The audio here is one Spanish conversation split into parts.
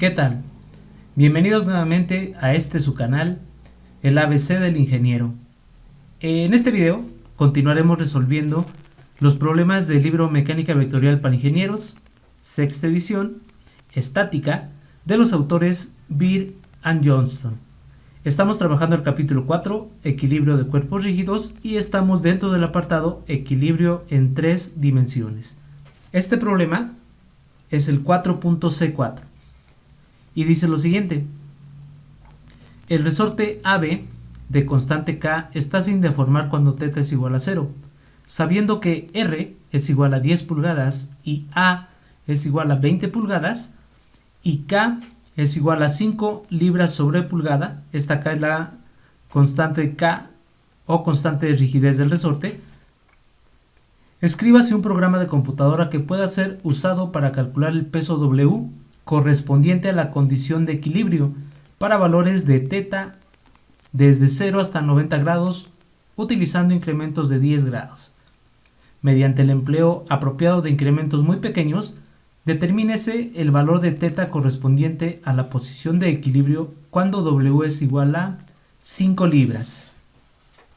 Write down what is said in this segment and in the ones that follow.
¿Qué tal? Bienvenidos nuevamente a su canal, el ABC del ingeniero. En este video continuaremos resolviendo los problemas del libro Mecánica Vectorial para Ingenieros, sexta edición, estática, de los autores Beer and Johnston. Estamos trabajando el capítulo 4, equilibrio de cuerpos rígidos, y estamos dentro del apartado equilibrio en 3 dimensiones. Este problema es el 4.C4 y dice lo siguiente: el resorte AB de constante K está sin deformar cuando θ es igual a 0, sabiendo que R es igual a 10 pulgadas y A es igual a 20 pulgadas y K es igual a 5 libras sobre pulgada. Esta K es la constante K o constante de rigidez del resorte. Escríbase un programa de computadora que pueda ser usado para calcular el peso W correspondiente a la condición de equilibrio para valores de θ desde 0 hasta 90 grados utilizando incrementos de 10 grados. Mediante el empleo apropiado de incrementos muy pequeños, determínese el valor de θ correspondiente a la posición de equilibrio cuando W es igual a 5 libras.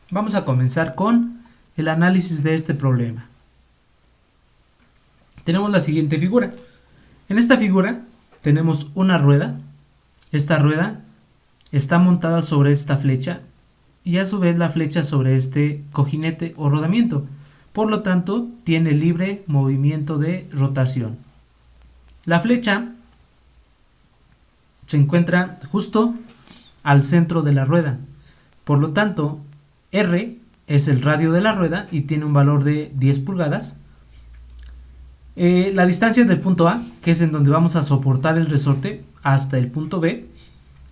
Vamos a comenzar con el análisis de este problema. Tenemos la siguiente figura. En esta figura tenemos una rueda. Esta rueda está montada sobre esta flecha y a su vez la flecha sobre este cojinete o rodamiento. Por lo tanto, tiene libre movimiento de rotación. La flecha se encuentra justo al centro de la rueda. Por lo tanto, R es el radio de la rueda y tiene un valor de 10 pulgadas. La distancia del punto A, que es en donde vamos a soportar el resorte, hasta el punto B,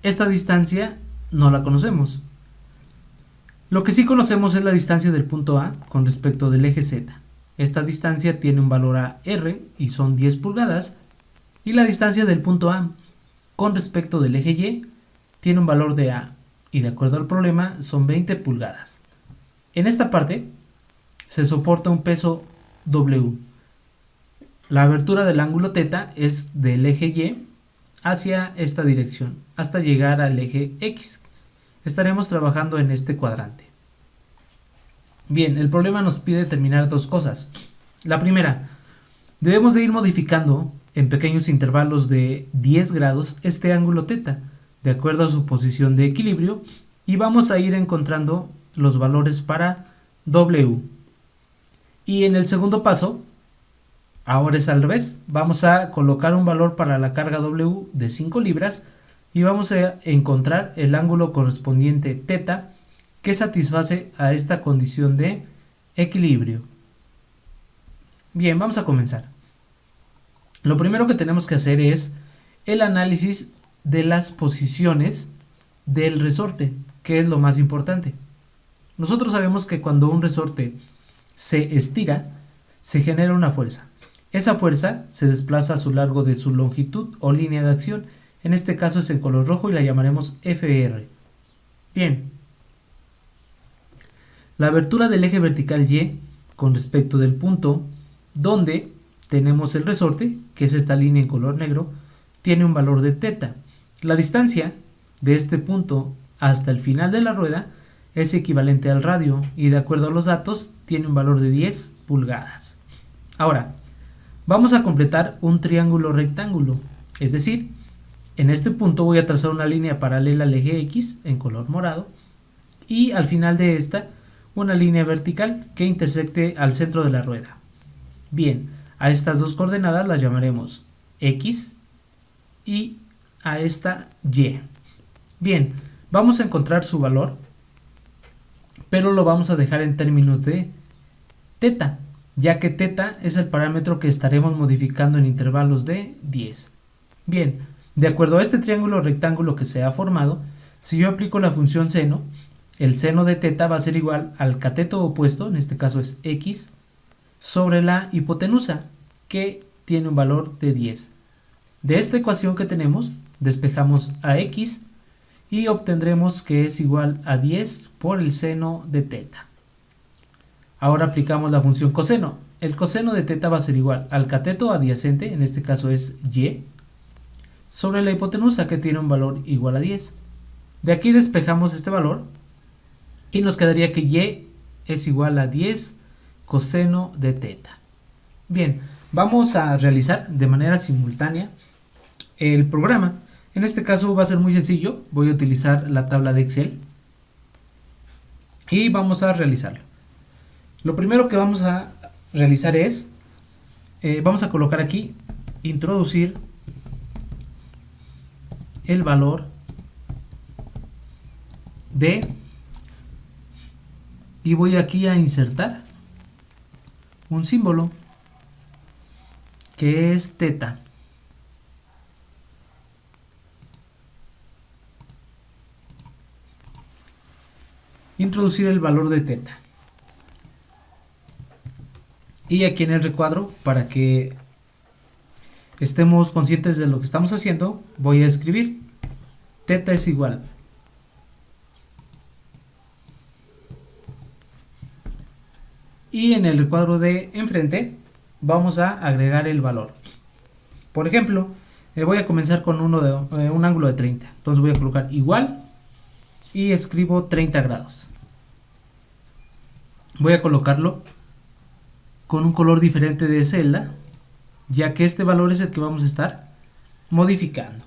esta distancia no la conocemos. Lo que sí conocemos es la distancia del punto A con respecto del eje Z. Esta distancia tiene un valor a R y son 10 pulgadas. Y la distancia del punto A con respecto del eje Y tiene un valor de A. Y de acuerdo al problema son 20 pulgadas. En esta parte se soporta un peso W. La abertura del ángulo θ es del eje Y hacia esta dirección hasta llegar al eje X. Estaremos trabajando en este cuadrante. Bien, el problema nos pide determinar dos cosas. La primera, debemos de ir modificando en pequeños intervalos de 10 grados este ángulo θ de acuerdo a su posición de equilibrio, y vamos a ir encontrando los valores para W. Y en el segundo paso, ahora es al revés, vamos a colocar un valor para la carga W de 5 libras y vamos a encontrar el ángulo correspondiente θ que satisface a esta condición de equilibrio. Bien, vamos a comenzar. Lo primero que tenemos que hacer es el análisis de las posiciones del resorte, que es lo más importante. Nosotros sabemos que cuando un resorte se estira, se genera una fuerza. Esa fuerza se desplaza a lo largo de su longitud o línea de acción. En este caso es en color rojo y la llamaremos FR. Bien. La abertura del eje vertical Y con respecto del punto donde tenemos el resorte, que es esta línea en color negro, tiene un valor de θ. La distancia de este punto hasta el final de la rueda es equivalente al radio y de acuerdo a los datos tiene un valor de 10 pulgadas. Ahora, vamos a completar un triángulo rectángulo, es decir, en este punto voy a trazar una línea paralela al eje X en color morado y al final de esta una línea vertical que intersecte al centro de la rueda. Bien, a estas dos coordenadas las llamaremos X y a esta Y. Bien, vamos a encontrar su valor, pero lo vamos a dejar en términos de θ, ya que θ es el parámetro que estaremos modificando en intervalos de 10. Bien, de acuerdo a este triángulo rectángulo que se ha formado, si yo aplico la función seno, el seno de θ va a ser igual al cateto opuesto, en este caso es X, sobre la hipotenusa, que tiene un valor de 10. De esta ecuación que tenemos, despejamos a X y obtendremos que es igual a 10 por el seno de θ. Ahora aplicamos la función coseno. El coseno de θ va a ser igual al cateto adyacente, en este caso es Y, sobre la hipotenusa, que tiene un valor igual a 10. De aquí despejamos este valor y nos quedaría que y es igual a 10 coseno de teta. Bien, vamos a realizar de manera simultánea el programa. En este caso va a ser muy sencillo. Voy a utilizar la tabla de Excel y vamos a realizarlo. Lo primero que vamos a realizar es, vamos a colocar aquí, introducir el valor de, y voy aquí a insertar un símbolo que es teta. Introducir el valor de teta. Y aquí en el recuadro, para que estemos conscientes de lo que estamos haciendo, voy a escribir teta es igual y en el recuadro de enfrente vamos a agregar el valor. Por ejemplo, voy a comenzar con un ángulo de 30. Entonces voy a colocar igual y escribo 30 grados. Voy a colocarlo con un color diferente de celda, ya que este valor es el que vamos a estar modificando.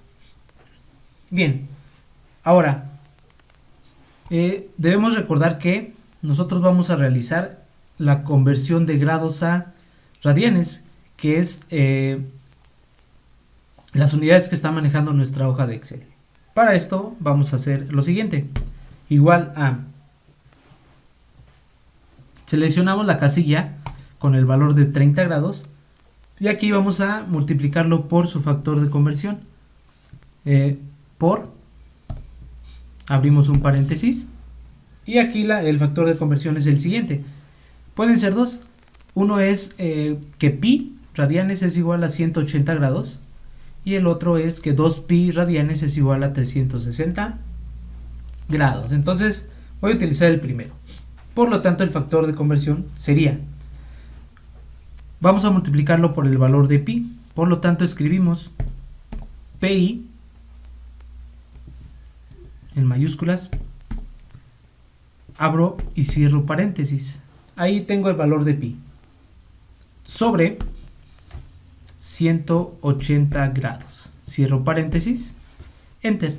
Bien, ahora debemos recordar que nosotros vamos a realizar la conversión de grados a radianes, que es las unidades que está manejando nuestra hoja de Excel. Para esto vamos a hacer lo siguiente: igual a, seleccionamos la casilla con el valor de 30 grados y aquí vamos a multiplicarlo por su factor de conversión, por, abrimos un paréntesis y aquí el factor de conversión es el siguiente. Pueden ser dos. Uno es que pi radianes es igual a 180 grados y el otro es que 2 pi radianes es igual a 360 grados. Entonces voy a utilizar el primero. Por lo tanto, el factor de conversión sería, vamos a multiplicarlo por el valor de pi. Por lo tanto, escribimos pi en mayúsculas, abro y cierro paréntesis. Ahí tengo el valor de pi sobre 180 grados. Cierro paréntesis, enter.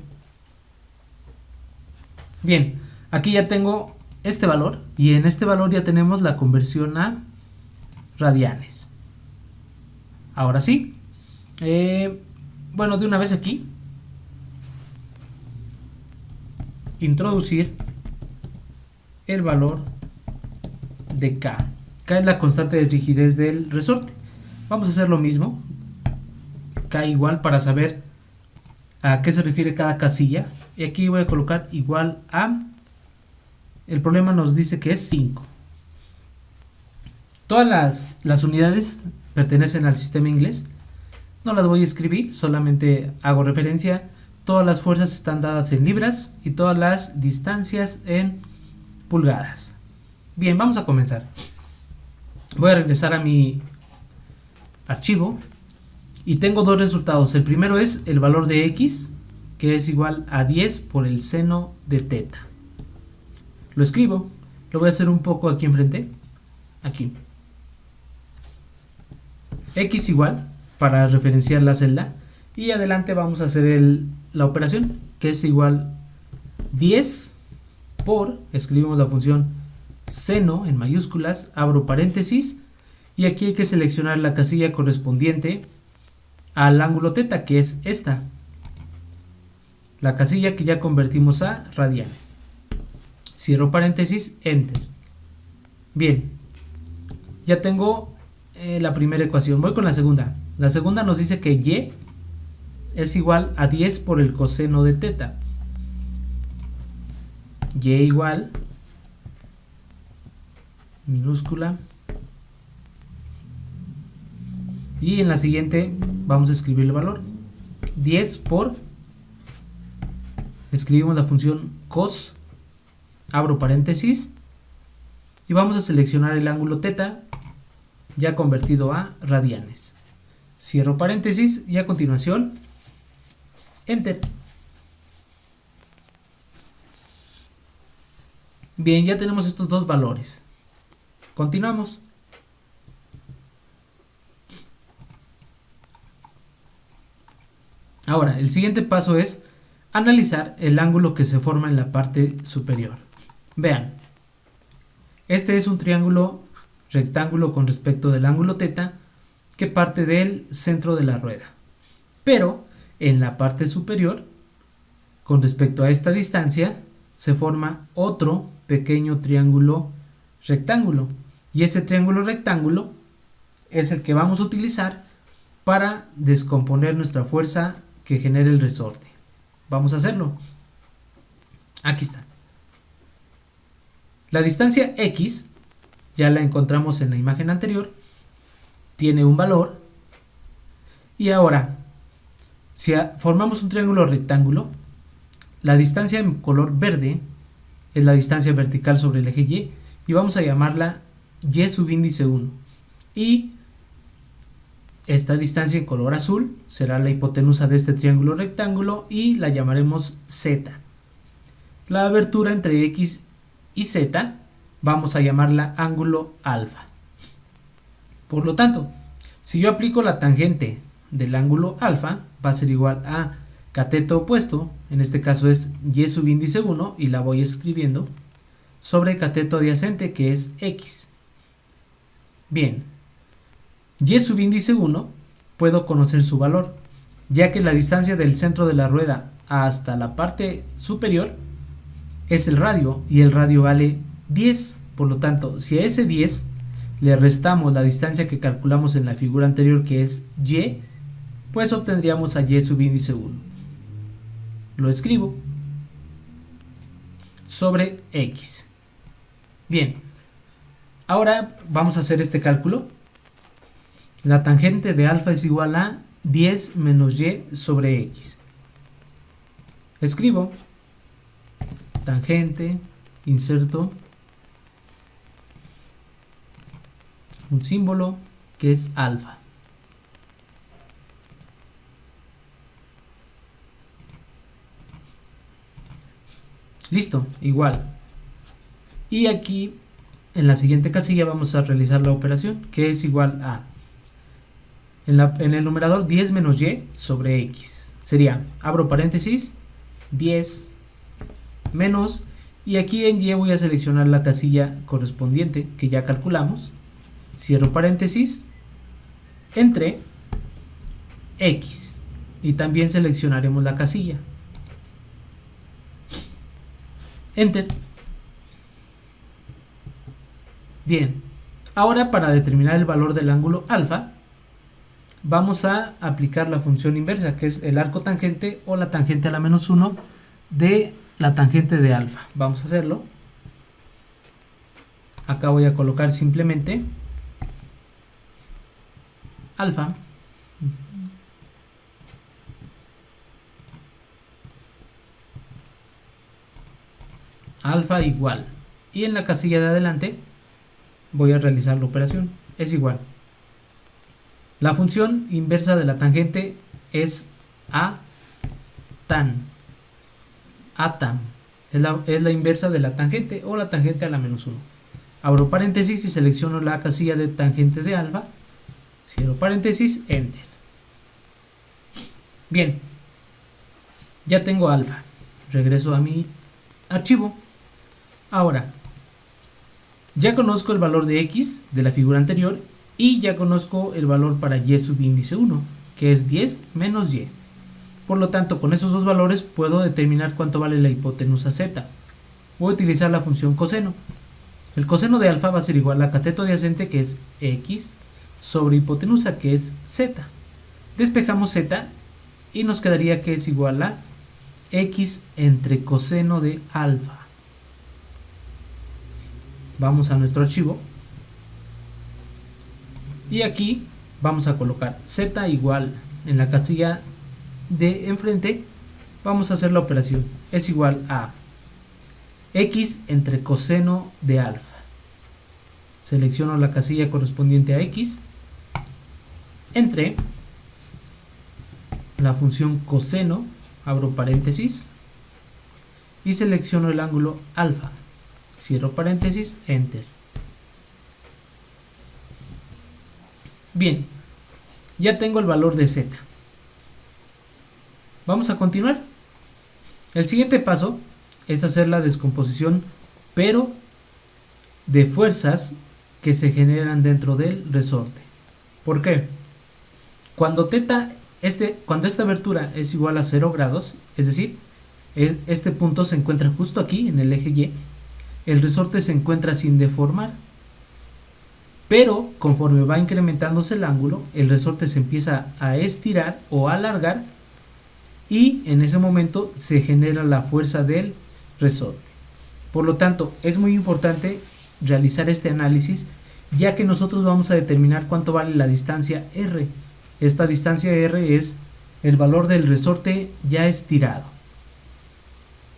Bien, aquí ya tengo este valor y en este valor ya tenemos la conversión a radianes. Ahora sí, bueno, de una vez aquí, introducir el valor de K. K es la constante de rigidez del resorte. Vamos a hacer lo mismo, K igual, para saber a qué se refiere cada casilla. Y aquí voy a colocar igual a, el problema nos dice que es 5. Todas las unidades pertenecen al sistema inglés. No las voy a escribir, solamente hago referencia. Todas las fuerzas están dadas en libras y todas las distancias en pulgadas. Bien, vamos a comenzar. Voy a regresar a mi archivo y tengo dos resultados. El primero es el valor de x, que es igual a 10 por el seno de teta. Lo escribo, lo voy a hacer un poco aquí enfrente, aquí. X igual, para referenciar la celda, y adelante vamos a hacer la operación, que es igual 10 por, escribimos la función seno en mayúsculas, abro paréntesis, y aquí hay que seleccionar la casilla correspondiente al ángulo teta, que es esta, la casilla que ya convertimos a radianes. Cierro paréntesis, enter. Bien, ya tengo la primera ecuación. Voy con la segunda. La segunda nos dice que y es igual a 10 por el coseno de teta. Y igual, minúscula, y en la siguiente vamos a escribir el valor 10 por, escribimos la función cos, abro paréntesis, y vamos a seleccionar el ángulo teta ya convertido a radianes. Cierro paréntesis y a continuación Enter. Bien, ya tenemos estos dos valores. Continuamos. Ahora, el siguiente paso es analizar el ángulo que se forma en la parte superior. Vean, este es un triángulo rectángulo con respecto del ángulo θ que parte del centro de la rueda. Pero en la parte superior, con respecto a esta distancia, se forma otro pequeño triángulo rectángulo. Y ese triángulo rectángulo es el que vamos a utilizar para descomponer nuestra fuerza que genere el resorte. Vamos a hacerlo. Aquí está. La distancia X, ya la encontramos en la imagen anterior, tiene un valor. Y ahora, si formamos un triángulo rectángulo, la distancia en color verde es la distancia vertical sobre el eje Y, y vamos a llamarla Y subíndice 1. Y esta distancia en color azul será la hipotenusa de este triángulo rectángulo y la llamaremos Z. La abertura entre X y Z vamos a llamarla ángulo alfa. Por lo tanto, si yo aplico la tangente del ángulo alfa, va a ser igual a cateto opuesto, en este caso es Y subíndice 1 y la voy escribiendo, sobre cateto adyacente que es X. Bien, Y subíndice 1 puedo conocer su valor, ya que la distancia del centro de la rueda hasta la parte superior es el radio y el radio vale 10. Por lo tanto, si a ese 10 le restamos la distancia que calculamos en la figura anterior que es Y, pues obtendríamos a Y subíndice 1. Lo escribo sobre X. Bien, ahora vamos a hacer este cálculo. La tangente de alfa es igual a 10 menos Y sobre X. Escribo tangente, inserto un símbolo que es alfa. Listo, igual. Y aquí en la siguiente casilla vamos a realizar la operación que es igual a en el numerador 10 menos Y sobre X. Sería, abro paréntesis, 10 menos, y aquí en Y voy a seleccionar la casilla correspondiente que ya calculamos. Cierro paréntesis, entre X, y también seleccionaremos la casilla. Enter. Bien, ahora para determinar el valor del ángulo alfa, vamos a aplicar la función inversa, que es el arco tangente o la tangente a la menos 1 de la tangente de alfa. Vamos a hacerlo. Acá voy a colocar simplemente alfa igual, y en la casilla de adelante voy a realizar la operación, es igual. La función inversa de la tangente es a tan. Es la inversa de la tangente o la tangente a la menos 1. Abro paréntesis y selecciono la casilla de tangente de alfa. Cierro paréntesis, enter. Bien, ya tengo alfa. Regreso a mi archivo. Ahora, ya conozco el valor de X de la figura anterior y ya conozco el valor para Y subíndice 1, que es 10 menos Y. Por lo tanto, con esos dos valores puedo determinar cuánto vale la hipotenusa Z. Voy a utilizar la función coseno. El coseno de alfa va a ser igual a cateto adyacente, que es X, sobre hipotenusa, que es Z. Despejamos Z y nos quedaría que es igual a X entre coseno de alfa. Vamos a nuestro archivo y aquí vamos a colocar Z igual en la casilla de enfrente. Vamos a hacer la operación, es igual a X entre coseno de alfa. Selecciono la casilla correspondiente a X entre la función coseno abro paréntesis y selecciono el ángulo alfa, cierro paréntesis, enter. Bien, ya tengo el valor de z. Vamos a continuar. El siguiente paso es hacer la descomposición, pero de fuerzas que se generan dentro del resorte. ¿Por qué? Cuando esta abertura es igual a 0 grados, es decir, este punto se encuentra justo aquí en el eje Y, el resorte se encuentra sin deformar. Pero conforme va incrementándose el ángulo, el resorte se empieza a estirar o a alargar y en ese momento se genera la fuerza del resorte. Por lo tanto, es muy importante realizar este análisis, ya que nosotros vamos a determinar cuánto vale la distancia R. Esta distancia R es el valor del resorte ya estirado.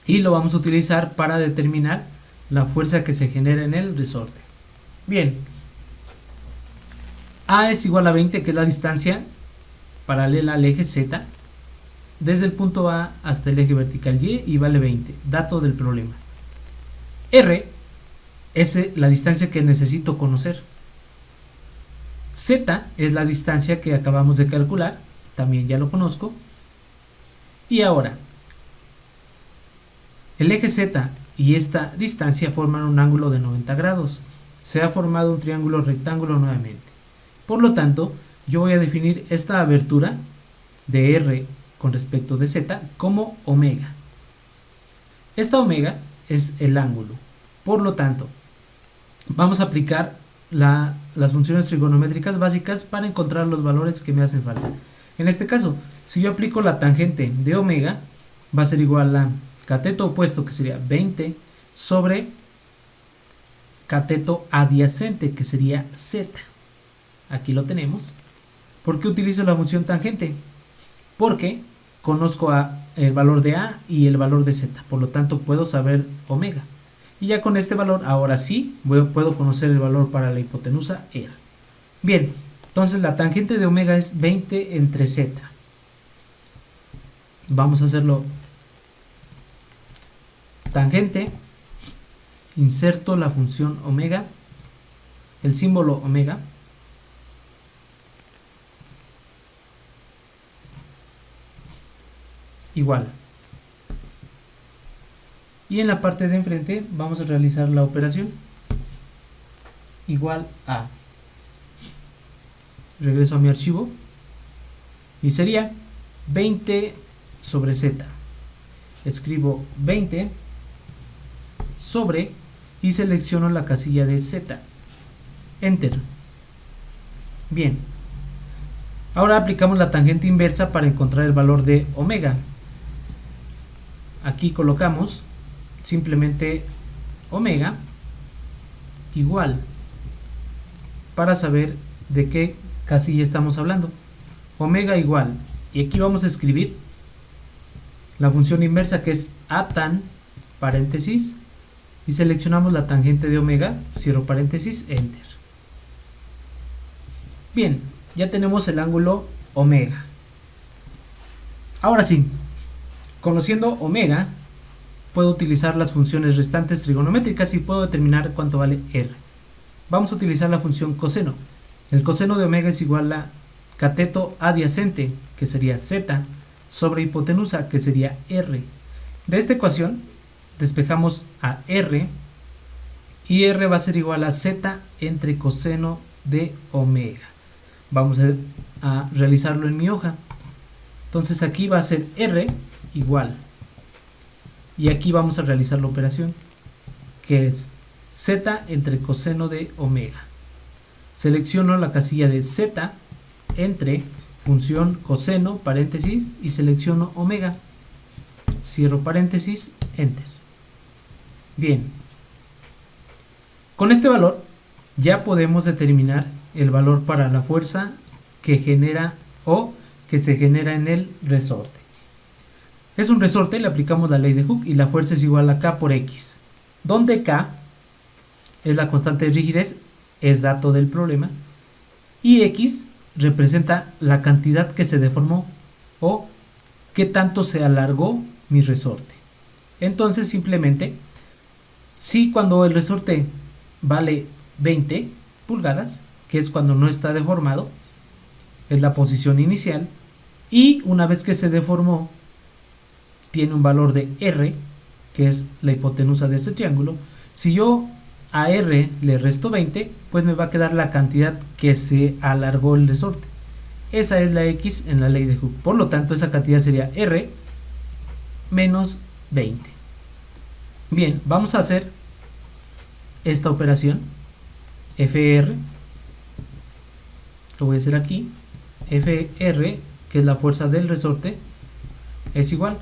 Y lo vamos a utilizar para determinar la fuerza que se genera en el resorte. Bien. A es igual a 20, que es la distancia paralela al eje Z, desde el punto A hasta el eje vertical Y vale 20, dato del problema. R es la distancia que necesito conocer. Z es la distancia que acabamos de calcular, también ya lo conozco. Y ahora, el eje Z y esta distancia forman un ángulo de 90 grados. Se ha formado un triángulo rectángulo nuevamente. Por lo tanto, yo voy a definir esta abertura de R con respecto de Z como omega. Esta omega es el ángulo. Por lo tanto, vamos a aplicar las funciones trigonométricas básicas para encontrar los valores que me hacen falta. En este caso, si yo aplico la tangente de omega, va a ser igual a cateto opuesto, que sería 20, sobre cateto adyacente, que sería Z. Aquí lo tenemos. ¿Por qué utilizo la función tangente? Porque conozco el valor de A y el valor de Z, por lo tanto puedo saber omega. Y ya con este valor, ahora sí, puedo conocer el valor para la hipotenusa R. Bien, entonces la tangente de omega es 20 entre Z. Vamos a hacerlo. Tangente, inserto la función omega, el símbolo omega, igual. Y en la parte de enfrente vamos a realizar la operación igual a. Regreso a mi archivo y sería 20 sobre Z. Escribo 20 sobre y selecciono la casilla de Z. Enter. Bien. Ahora aplicamos la tangente inversa para encontrar el valor de omega. Aquí colocamos simplemente omega igual, para saber de qué casilla estamos hablando. Omega igual, y aquí vamos a escribir la función inversa, que es a tan, paréntesis, y seleccionamos la tangente de omega, cierro paréntesis, enter. Bien, ya tenemos el ángulo omega. Ahora sí, conociendo omega, puedo utilizar las funciones restantes trigonométricas y puedo determinar cuánto vale R. Vamos a utilizar la función coseno. El coseno de omega es igual a cateto adyacente, que sería Z, sobre hipotenusa, que sería R. De esta ecuación despejamos a R, y R va a ser igual a Z entre coseno de omega. Vamos a realizarlo en mi hoja. Entonces aquí va a ser R igual, y aquí vamos a realizar la operación, que es Z entre coseno de omega. Selecciono la casilla de Z entre función coseno, paréntesis, y selecciono omega, cierro paréntesis, enter. Bien, con este valor ya podemos determinar el valor para la fuerza que genera o que se genera en el resorte. Es un resorte, le aplicamos la ley de Hooke y la fuerza es igual a K por X, donde K es la constante de rigidez, es dato del problema, y X representa la cantidad que se deformó o qué tanto se alargó mi resorte. Entonces simplemente, si cuando el resorte vale 20 pulgadas, que es cuando no está deformado, es la posición inicial, y una vez que se deformó, tiene un valor de R, que es la hipotenusa de ese triángulo. Si yo a R le resto 20, pues me va a quedar la cantidad que se alargó el resorte. Esa es la X en la ley de Hooke. Por lo tanto, esa cantidad sería R menos 20. Bien, vamos a hacer esta operación. FR, lo voy a hacer aquí. FR, que es la fuerza del resorte, es igual.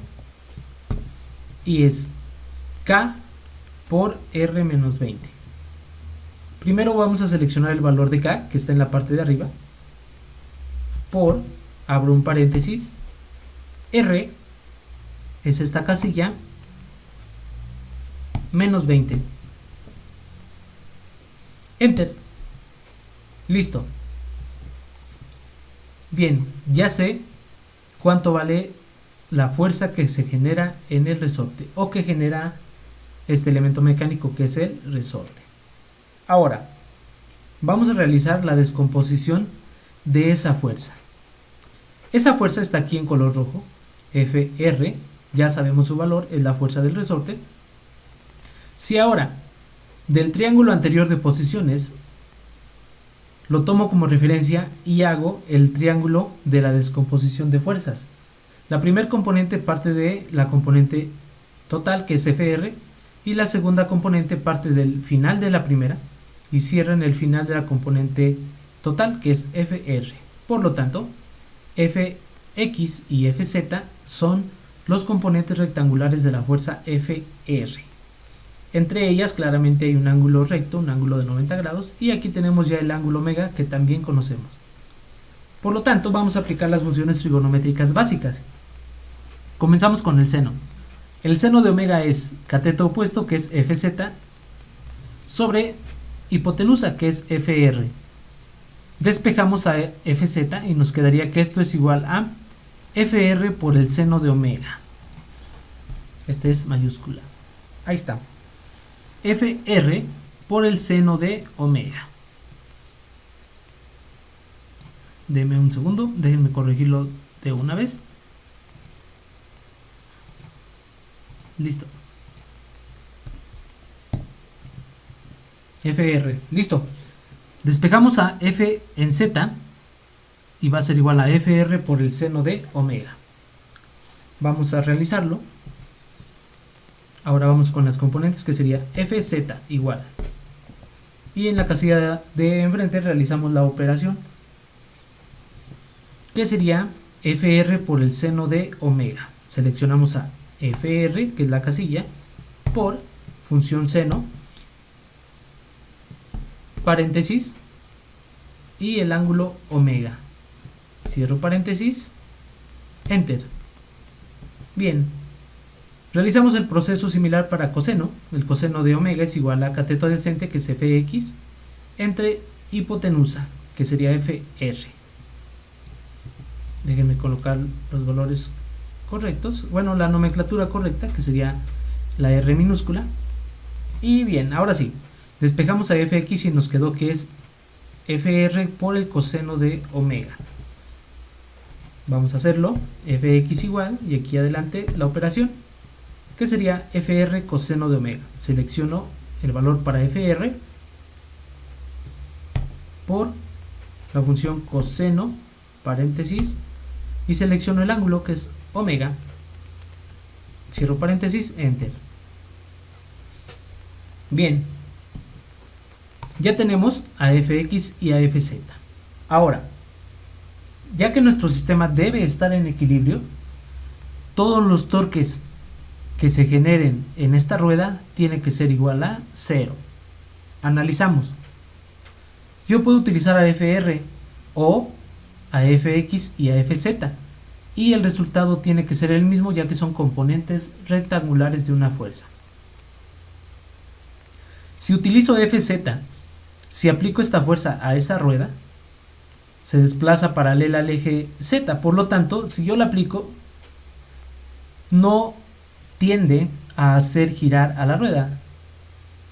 Y es K por R menos 20. Primero vamos a seleccionar el valor de K, que está en la parte de arriba, por, abro un paréntesis, R es esta casilla, menos 20. Enter. Listo. Bien, ya sé cuánto vale la fuerza que se genera en el resorte, o que genera este elemento mecánico que es el resorte. Ahora, vamos a realizar la descomposición de esa fuerza. Esa fuerza está aquí en color rojo, FR, ya sabemos su valor, es la fuerza del resorte. Si ahora, del triángulo anterior de posiciones, lo tomo como referencia y hago el triángulo de la descomposición de fuerzas. La primer componente parte de la componente total, que es FR, y la segunda componente parte del final de la primera y cierra en el final de la componente total, que es FR. Por lo tanto, Fx y Fz son los componentes rectangulares de la fuerza FR. Entre ellas claramente hay un ángulo recto, un ángulo de 90 grados, y aquí tenemos ya el ángulo omega, que también conocemos. Por lo tanto, vamos a aplicar las funciones trigonométricas básicas. Comenzamos con el seno. El seno de omega es cateto opuesto, que es Fz, sobre hipotenusa, que es Fr. Despejamos a Fz y nos quedaría que esto es igual a Fr por el seno de omega. Este es mayúscula. Ahí está. Fr por el seno de omega. Denme un segundo, déjenme corregirlo de una vez. Listo. Fr, listo. Despejamos a F en Z y va a ser igual a Fr por el seno de omega. Vamos a realizarlo. Ahora vamos con las componentes, que sería Fz igual. Y en la casilla de enfrente realizamos la operación, que sería Fr por el seno de omega. Seleccionamos a Fr, que es la casilla, por función seno, paréntesis, y el ángulo omega. Cierro paréntesis, enter. Bien, realizamos el proceso similar para coseno. El coseno de omega es igual a cateto adyacente, que es Fx, entre hipotenusa, que sería Fr. Déjenme colocar los valores correctos, bueno, la nomenclatura correcta, que sería la R minúscula. Y bien, ahora sí, despejamos a Fx y nos quedó que es Fr por el coseno de omega. Vamos a hacerlo, Fx igual, y aquí adelante la operación, que sería Fr coseno de omega. Selecciono el valor para Fr por la función coseno, paréntesis, y selecciono el ángulo, que es omega. Cierro paréntesis, enter. Bien, ya tenemos a Fx y a Fz. Ahora, ya que nuestro sistema debe estar en equilibrio, todos los torques que se generen en esta rueda tienen que ser igual a 0. Analizamos. Yo puedo utilizar a Fr o a Fx y a Fz, y el resultado tiene que ser el mismo, ya que son componentes rectangulares de una fuerza. Si utilizo Fz, si aplico esta fuerza a esa rueda, se desplaza paralela al eje Z. Por lo tanto, si yo la aplico, no tiende a hacer girar a la rueda.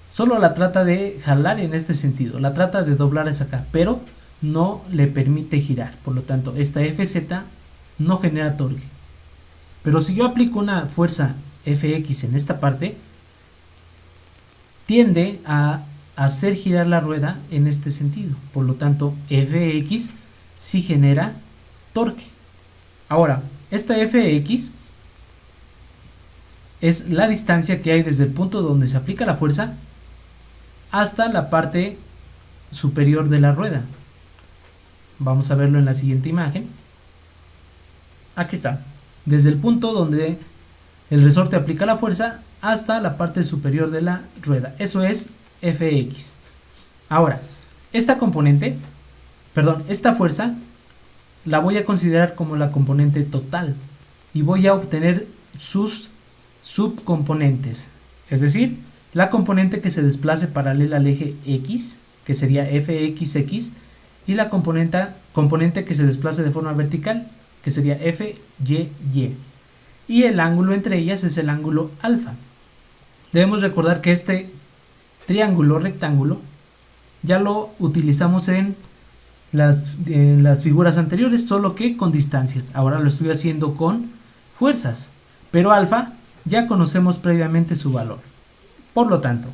Solo la trata de jalar en este sentido, la trata de doblar hacia acá, pero no le permite girar. Por lo tanto, esta Fz no genera torque. Pero si yo aplico una fuerza Fx en esta parte, tiende a hacer girar la rueda en este sentido. Por lo tanto, Fx sí genera torque. Ahora, esta Fx es la distancia que hay desde el punto donde se aplica la fuerza hasta la parte superior de la rueda. Vamos a verlo en la siguiente imagen. Aquí está. Desde el punto donde el resorte aplica la fuerza hasta la parte superior de la rueda. Eso es Fx. Ahora, esta fuerza la voy a considerar como la componente total y voy a obtener sus subcomponentes. Es decir, la componente que se desplace paralela al eje X, que sería Fxx, y la componente que se desplace de forma vertical, que sería Fyy. Y el ángulo entre ellas es el ángulo alfa. Debemos recordar que este triángulo rectángulo ya lo utilizamos en las figuras anteriores, solo que con distancias. Ahora lo estoy haciendo con fuerzas, pero alfa ya conocemos previamente su valor. Por lo tanto,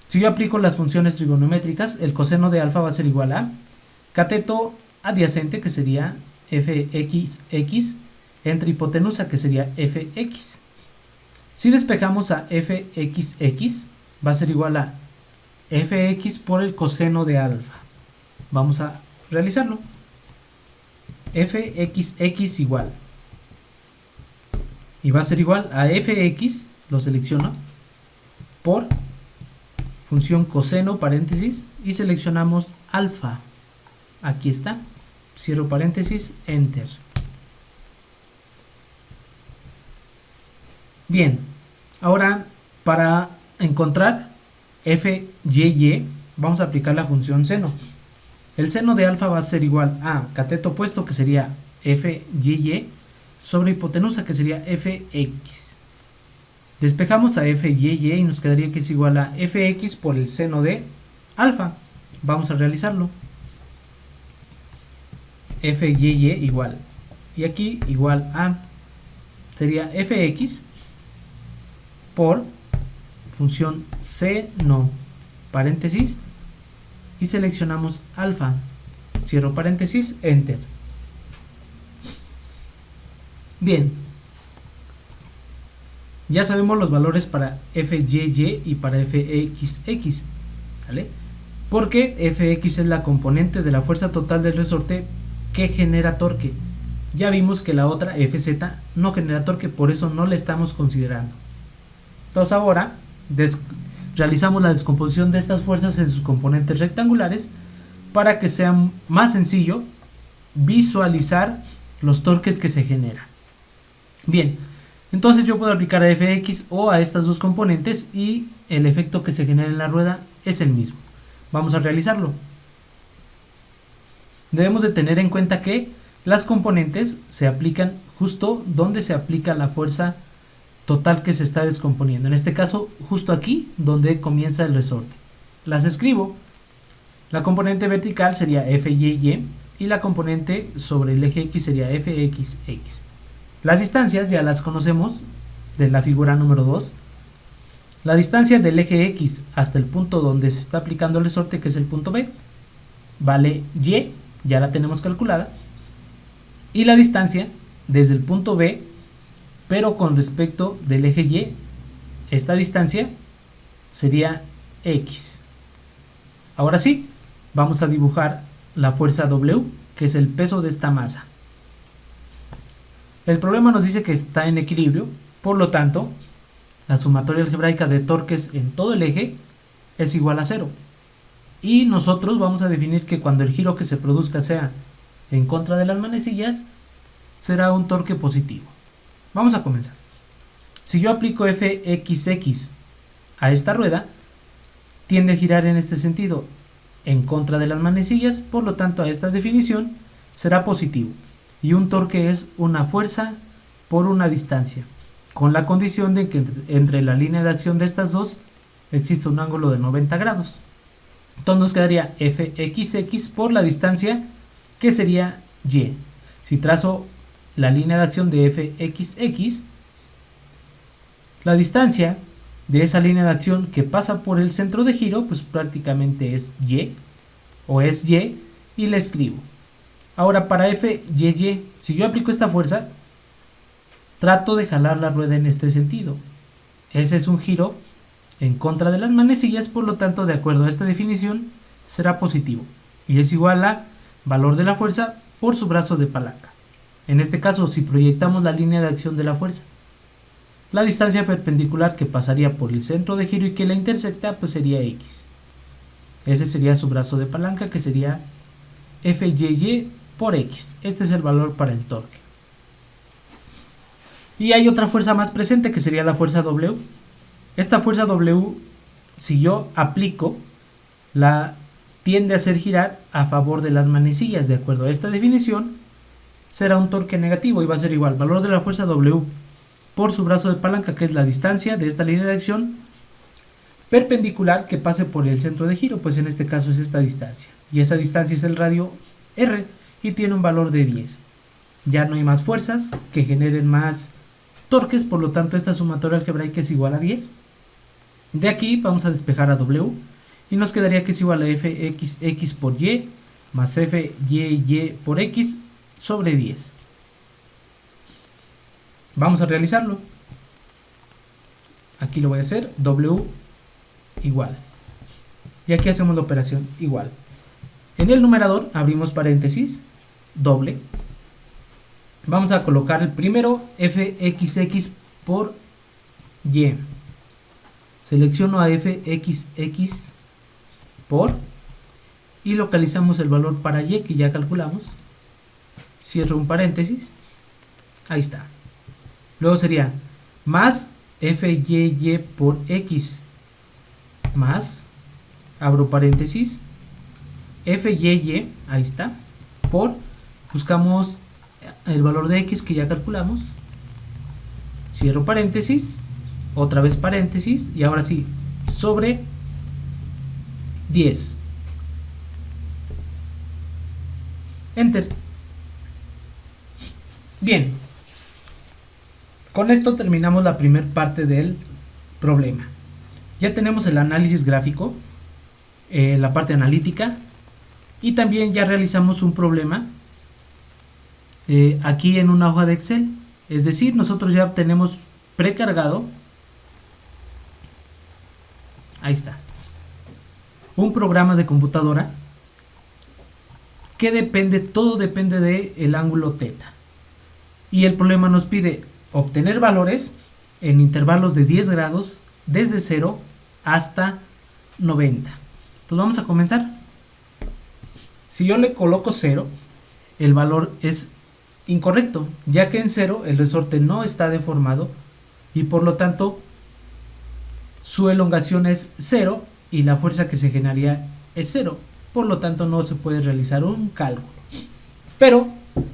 si yo aplico las funciones trigonométricas, el coseno de alfa va a ser igual a cateto adyacente, que sería Fxx, entre hipotenusa, que sería Fx. Si despejamos a Fxx, va a ser igual a Fx por el coseno de alfa. Vamos a realizarlo. Fxx igual. Y va a ser igual a Fx, lo selecciono, por función coseno, paréntesis, y seleccionamos alfa. Aquí está. Cierro paréntesis, enter. Bien, ahora para encontrar Fyy vamos a aplicar la función seno. El seno de alfa va a ser igual a cateto opuesto, que sería Fyy, sobre hipotenusa, que sería Fx. Despejamos a Fyy y nos quedaría que es igual a Fx por el seno de alfa. Vamos a realizarlo. Fyy igual, y aquí igual a, sería Fx por función seno, paréntesis, y seleccionamos alfa, cierro paréntesis, enter. Bien, ya sabemos los valores para Fyy y para Fxx, ¿sale? Porque Fx es la componente de la fuerza total del resorte que genera torque. Ya vimos que la otra Fz no genera torque, por eso no la estamos considerando. Entonces ahora realizamos la descomposición de estas fuerzas en sus componentes rectangulares para que sea más sencillo visualizar los torques que se generan. Bien, entonces yo puedo aplicar a Fx o a estas dos componentes y el efecto que se genera en la rueda es el mismo. Vamos a realizarlo. Debemos de tener en cuenta que las componentes se aplican justo donde se aplica la fuerza total que se está descomponiendo. En este caso, justo aquí donde comienza el resorte. Las escribo. La componente vertical sería Fyy y la componente sobre el eje X sería Fxx. Las distancias ya las conocemos de la figura número 2. La distancia del eje X hasta el punto donde se está aplicando el resorte, que es el punto B, vale Y, ya la tenemos calculada. Y la distancia desde el punto B, pero con respecto del eje Y, esta distancia sería X. Ahora sí, vamos a dibujar la fuerza W, que es el peso de esta masa. El problema nos dice que está en equilibrio, por lo tanto, la sumatoria algebraica de torques en todo el eje es igual a 0. Y nosotros vamos a definir que cuando el giro que se produzca sea en contra de las manecillas, será un torque positivo. Vamos a comenzar. Si yo aplico Fxx a esta rueda, tiende a girar en este sentido, en contra de las manecillas, por lo tanto a esta definición será positivo. Y un torque es una fuerza por una distancia. con la condición de que entre la línea de acción de estas dos existe un ángulo de 90 grados. Entonces nos quedaría fxx por la distancia que sería y. Si trazo la línea de acción de fxx, la distancia de esa línea de acción que pasa por el centro de giro, pues prácticamente es y, y la escribo. Ahora para fyy, si yo aplico esta fuerza, trato de jalar la rueda en este sentido. Ese es un giro en contra de las manecillas, por lo tanto, de acuerdo a esta definición, será positivo. Y es igual a valor de la fuerza por su brazo de palanca. En este caso, si proyectamos la línea de acción de la fuerza, la distancia perpendicular que pasaría por el centro de giro y que la intersecta, pues sería x. Ese sería su brazo de palanca, que sería fyy por x. Este es el valor para el torque. Y hay otra fuerza más presente, que sería la fuerza W. Esta fuerza W, si yo aplico, la tiende a hacer girar a favor de las manecillas. De acuerdo a esta definición, será un torque negativo y va a ser igual valor de la fuerza W por su brazo de palanca, que es la distancia de esta línea de acción perpendicular que pase por el centro de giro, pues en este caso es esta distancia. Y esa distancia es el radio R y tiene un valor de 10. Ya no hay más fuerzas que generen más torques, por lo tanto esta sumatoria algebraica es igual a 10. De aquí vamos a despejar a W y nos quedaría que es igual a fxx por y más fyy por x sobre 10. Vamos a realizarlo. Aquí lo voy a hacer, W igual. Y aquí hacemos la operación igual. En el numerador abrimos paréntesis, doble. Vamos a colocar el primero fxx por y. Selecciono a fxx por y localizamos el valor para y que ya calculamos. Cierro un paréntesis. Ahí está. Luego sería más fyy por x más, abro paréntesis, fyy, ahí está, por, buscamos el valor de x que ya calculamos, cierro paréntesis, otra vez paréntesis y ahora sí, sobre 10. Enter. Bien. Con esto terminamos la primera parte del problema. Ya tenemos el análisis gráfico, la parte analítica, y también ya realizamos un problema aquí en una hoja de Excel. Es decir, nosotros ya tenemos precargado, ahí está, un programa de computadora que todo depende del ángulo θ. Y el problema nos pide obtener valores en intervalos de 10 grados desde 0 hasta 90. Entonces vamos a comenzar. Si yo le coloco 0, el valor es incorrecto, ya que en 0 el resorte no está deformado y por lo tanto su elongación es 0 y la fuerza que se generaría es 0. Por lo tanto no se puede realizar un cálculo. Pero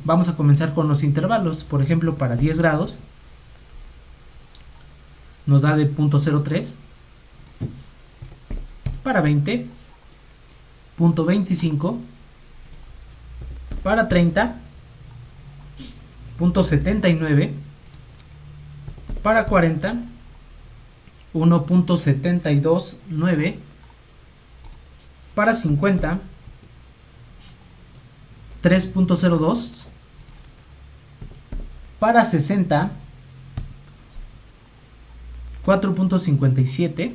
vamos a comenzar con los intervalos. Por ejemplo, para 10 grados nos da de 0.03, para 20, 0.25, para 30, 0.79, para 40, 1.729, para 50, 3.02, para 60, 4.57,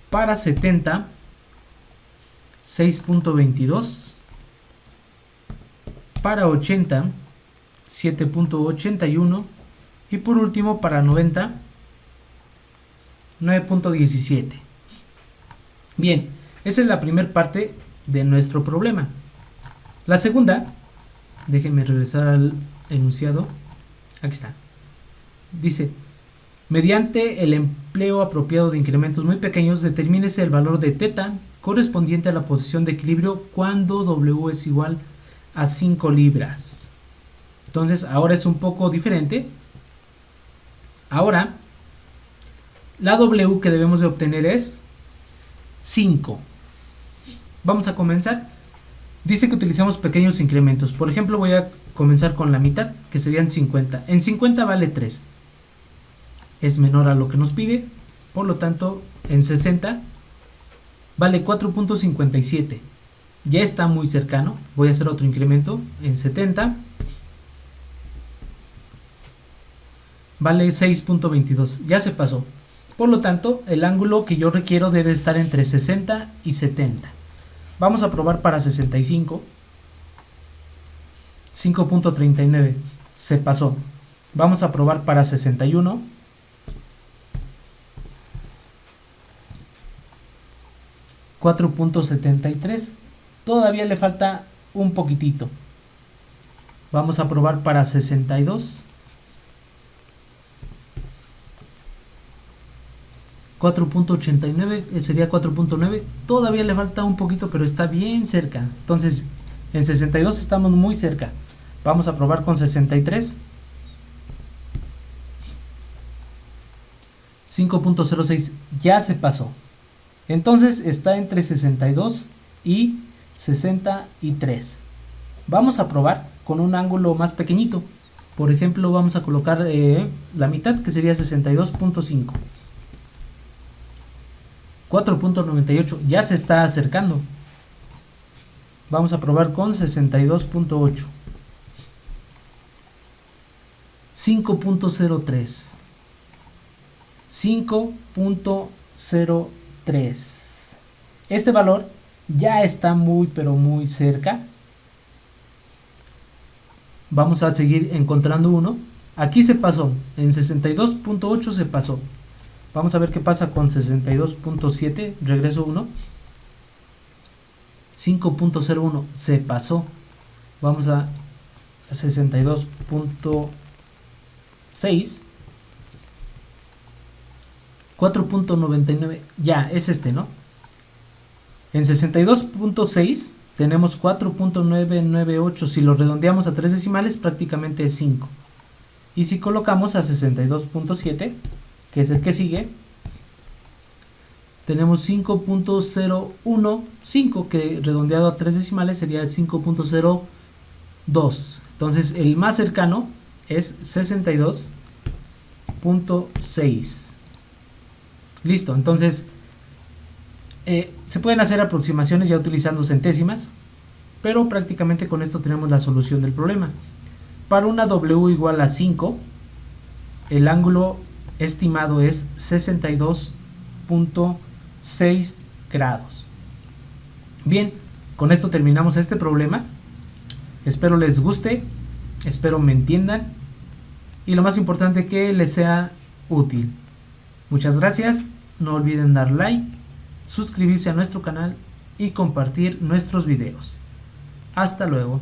para 70, 6.22, para 80, 7.81 y por último para 90, 9.17. Bien, esa es la primera parte de nuestro problema. La segunda, déjenme regresar al enunciado, aquí está. Dice, mediante el empleo apropiado de incrementos muy pequeños, determínese el valor de θ correspondiente a la posición de equilibrio cuando W es igual a 5 libras. Entonces ahora es un poco diferente. Ahora la W que debemos de obtener es 5. Vamos a comenzar. Dice que utilizamos pequeños incrementos. Por ejemplo, voy a comenzar con la mitad, que serían 50. En 50 vale 3. Es menor a lo que nos pide. Por lo tanto, en 60 vale 4.57. Ya está muy cercano. Voy a hacer otro incremento. En 70 vale 6.22. Ya se pasó. Por lo tanto, el ángulo que yo requiero debe estar entre 60 y 70. Vamos a probar para 65. 5.39. Se pasó. Vamos a probar para 61. 4.73. Todavía le falta un poquitito. Vamos a probar para 62. 4.89, sería 4.9. Todavía le falta un poquito, pero está bien cerca. Entonces, en 62 estamos muy cerca. Vamos a probar con 63. 5.06, ya se pasó. Entonces está entre 62 y 63. Vamos a probar con un ángulo más pequeñito. Por ejemplo, vamos a colocar la mitad, que sería 62.5. 4.98, ya se está acercando. Vamos a probar con 62.8. 5.03. 5.03. Este valor ya está muy pero muy cerca. Vamos a seguir encontrando uno. Aquí se pasó, en 62.8 se pasó. Vamos a ver qué pasa con 62.7, regreso 1. 5.01, se pasó. Vamos a 62.6. 4.99, ya, es este, ¿no? En 62.6 tenemos 4.998, si lo redondeamos a 3 decimales prácticamente es 5. Y si colocamos a 62.7, que es el que sigue, tenemos 5.015, que redondeado a 3 decimales sería el 5.02. Entonces el más cercano es 62.6. Listo, entonces se pueden hacer aproximaciones ya utilizando centésimas, pero prácticamente con esto tenemos la solución del problema. Para una W igual a 5, el ángulo estimado es 62.6 grados. Bien, con esto terminamos este problema. Espero les guste, espero me entiendan y lo más importante, que les sea útil. Muchas gracias, no olviden dar like, suscribirse a nuestro canal y compartir nuestros videos. Hasta luego.